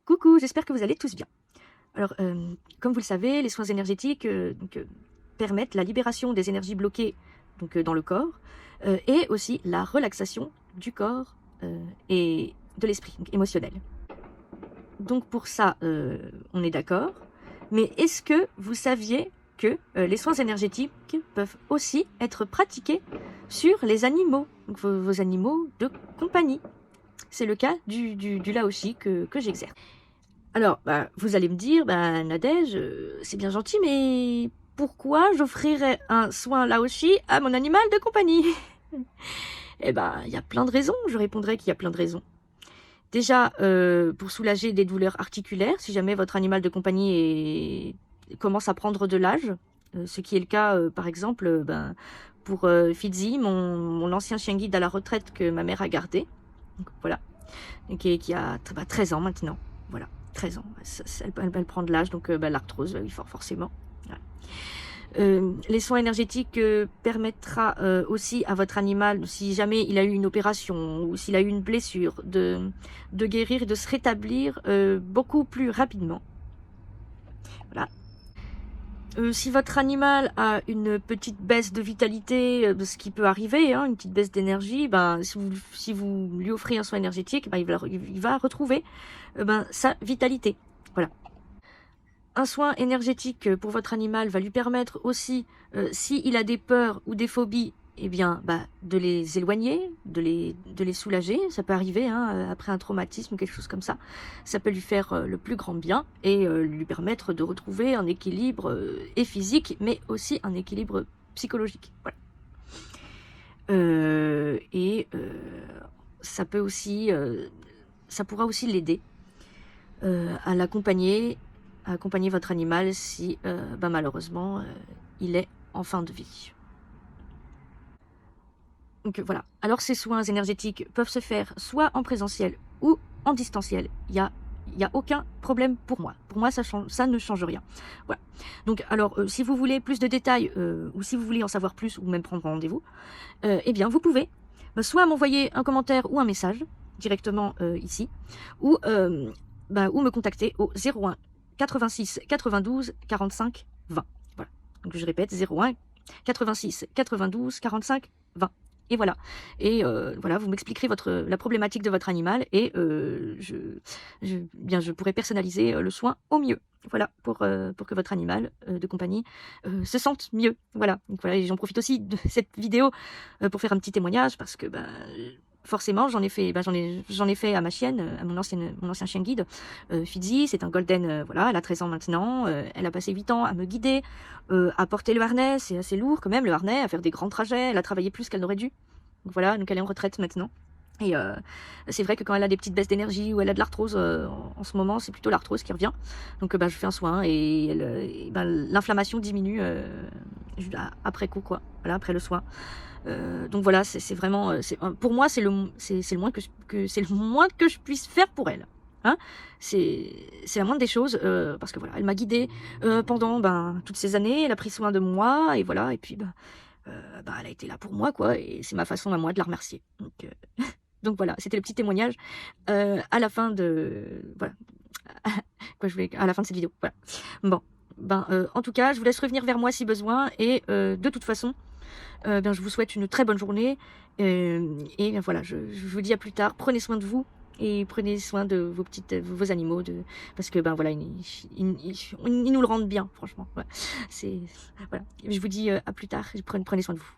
Coucou, j'espère que vous allez tous bien. Alors, comme vous le savez, les soins énergétiques permettent la libération des énergies bloquées dans le corps et aussi la relaxation du corps et de l'esprit, donc émotionnel. Donc pour ça, on est d'accord. Mais est-ce que vous saviez que les soins énergétiques peuvent aussi être pratiqués sur les animaux, donc vos animaux de compagnie? C'est le cas du Laoshi que j'exerce. Alors, vous allez me dire, Nadège, c'est bien gentil, mais pourquoi j'offrirais un soin Laoshi à mon animal de compagnie? Eh ben, il y a plein de raisons, je répondrai qu'il y a plein de raisons. Déjà, pour soulager des douleurs articulaires, si jamais votre animal de compagnie commence à prendre de l'âge, ce qui est le cas, par exemple, pour Fitzy, mon ancien chien guide à la retraite que ma mère a gardé, donc, voilà, et qui a 13 ans maintenant, voilà. 13 ans, elle prend de l'âge, donc l'arthrose, oui, forcément. Voilà. Les soins énergétiques permettra aussi à votre animal, si jamais il a eu une opération ou s'il a eu une blessure, de guérir et de se rétablir beaucoup plus rapidement. Voilà. Si votre animal a une petite baisse de vitalité, ce qui peut arriver, hein, une petite baisse d'énergie, si vous lui offrez un soin énergétique, il va retrouver sa vitalité. Voilà. Un soin énergétique pour votre animal va lui permettre aussi, s'il a des peurs ou des phobies, de les éloigner, de les soulager. Ça peut arriver après un traumatisme ou quelque chose comme ça. Ça peut lui faire le plus grand bien et lui permettre de retrouver un équilibre et physique, mais aussi un équilibre psychologique. Voilà. Ça peut aussi, ça pourra aussi l'aider à l'accompagner, à accompagner votre animal si malheureusement il est en fin de vie. Donc voilà. Alors ces soins énergétiques peuvent se faire soit en présentiel ou en distanciel. Il y a aucun problème pour moi. Pour moi, ça ne change rien. Voilà. Donc alors, si vous voulez plus de détails ou si vous voulez en savoir plus ou même prendre rendez-vous, vous pouvez soit m'envoyer un commentaire ou un message directement ici, ou me contacter au 01 86 92 45 20. Voilà. Donc je répète, 01 86 92 45 20. Et voilà. Et voilà, vous m'expliquerez la problématique de votre animal et je pourrai personnaliser le soin au mieux. Voilà, pour que votre animal de compagnie se sente mieux. Voilà. Donc voilà, et j'en profite aussi de cette vidéo pour faire un petit témoignage parce que forcément, j'en ai fait à ma chienne, à mon ancien chien guide, Fitzy. C'est un golden, voilà, elle a 13 ans maintenant, elle a passé 8 ans à me guider, à porter le harnais, c'est assez lourd quand même le harnais, à faire des grands trajets, elle a travaillé plus qu'elle n'aurait dû. Donc voilà, donc elle est en retraite maintenant. Et c'est vrai que quand elle a des petites baisses d'énergie ou elle a de l'arthrose, en ce moment, c'est plutôt l'arthrose qui revient. Donc je fais un soin et l'inflammation diminue après coup, quoi. Voilà, après le soin. Donc voilà, c'est vraiment, pour moi, c'est le moins que je puisse faire pour elle. Hein, c'est la moindre des choses parce que voilà, elle m'a guidée pendant toutes ces années, elle a pris soin de moi et voilà, et puis elle a été là pour moi, quoi, et c'est ma façon à moi de la remercier. Donc voilà, c'était le petit témoignage à la fin de voilà à la fin de cette vidéo. Voilà. Bon, en tout cas, je vous laisse revenir vers moi si besoin et de toute façon, je vous souhaite une très bonne journée et voilà, je vous dis à plus tard. Prenez soin de vous et prenez soin de vos animaux parce que voilà, ils nous le rendent bien, franchement. Voilà. Voilà. Je vous dis à plus tard. Prenez soin de vous.